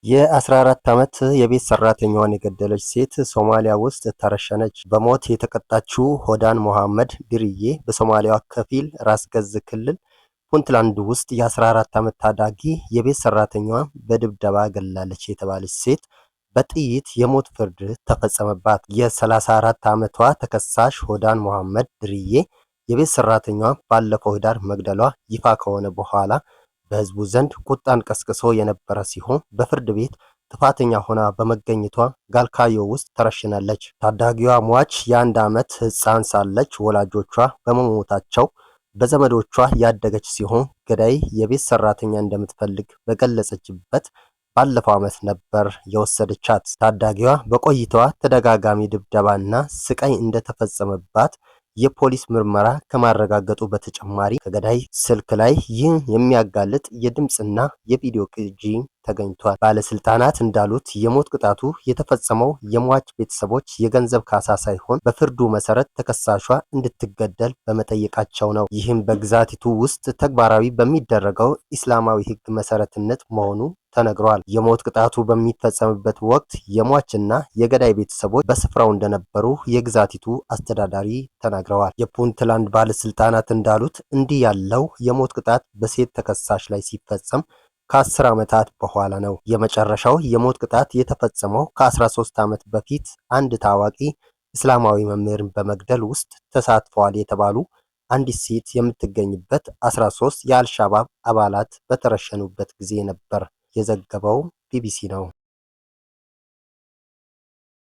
የ14 ዓመት የቤት ሰራተኛዋን የገደለች ሴት ሶማሊያ ውስጥ ተረሸነች። በሞት የተቀጣችው ሆዳን ሞሐመድ ድርዬ በሶማሊያ ከፊል ራስ ገዝ ክልል ፑንትላንድ ውስጥ የ14 ዓመት ታዳጊ የቤት ሰራተኛዋን በድብደባ ገላለች የተባለች ሴት በጥይት የሞት ፍርድ ተፈጸመባት። የ34 ዓመቷ ተከሳሽ ሆዳን ሞሐመድ ድርዬ የቤት ሰራተኛዋን ባለፈው ህዳር መግደሏ ይፋ ከሆነ በኋላ በህዝቡ ዘንድ ቁጣን ቀስቅሶ የነበረ ሲሆን በፍርድ ቤት ጥፋተኛ ሆና በመገኘቷ ጋልካዮ ውስጥ ተረሽናለች። ታዳጊዋ ሟች የ1 ዓመት ህፃን ሳለች ወላጆቿ በመሞታቸው በዘመዶቿ ያደገች ሲሆን ገዳይ የቤት ሰራተኛ እንደምትፈልግ በገለጸችበት ባለፈው ዓመት ነበር የወሰደቻት። ታዳጊዋ በቆይታዋ ተደጋጋሚ ድብደባና ስቃይ እንደተፈጸመባት የፖሊስ ምርመራ ከማረጋገጡ በተጨማሪ ከገዳይ ስልክ ላይ ይህን የሚያጋልጥ የድምጽና የቪዲዮ ቅጂ ተገኝቷል። ባለስልጣናት እንዳሉት የሞት ቅጣቱ የተፈጸመው የሟች ቤተሰቦች የገንዘብ ካሳ ሳይሆን በፍርዱ መሰረት ተከሳሿ እንድትገደል በመጠየቃቸው ነው። ይህም በግዛቲቱ ውስጥ ተግባራዊ በሚደረገው ኢስላማዊ ህግ መሰረትነት መሆኑ ተነግሯል። የሞት ቅጣቱ በሚፈጸምበት ወቅት የሟችና የገዳይ ቤተሰቦች በስፍራው እንደነበሩ የግዛቲቱ አስተዳዳሪ ተናግረዋል። የፑንትላንድ ባለስልጣናት እንዳሉት እንዲህ ያለው የሞት ቅጣት በሴት ተከሳሽ ላይ ሲፈጸም ከ10 ዓመታት በኋላ ነው። የመጨረሻው የሞት ቅጣት የተፈጸመው ከ13 ዓመት በፊት አንድ ታዋቂ እስላማዊ መምህርን በመግደል ውስጥ ተሳትፈዋል የተባሉ አንዲት ሴት የምትገኝበት 13 የአልሻባብ አባላት በተረሸኑበት ጊዜ ነበር። የዘገበው ቢቢሲ ነው።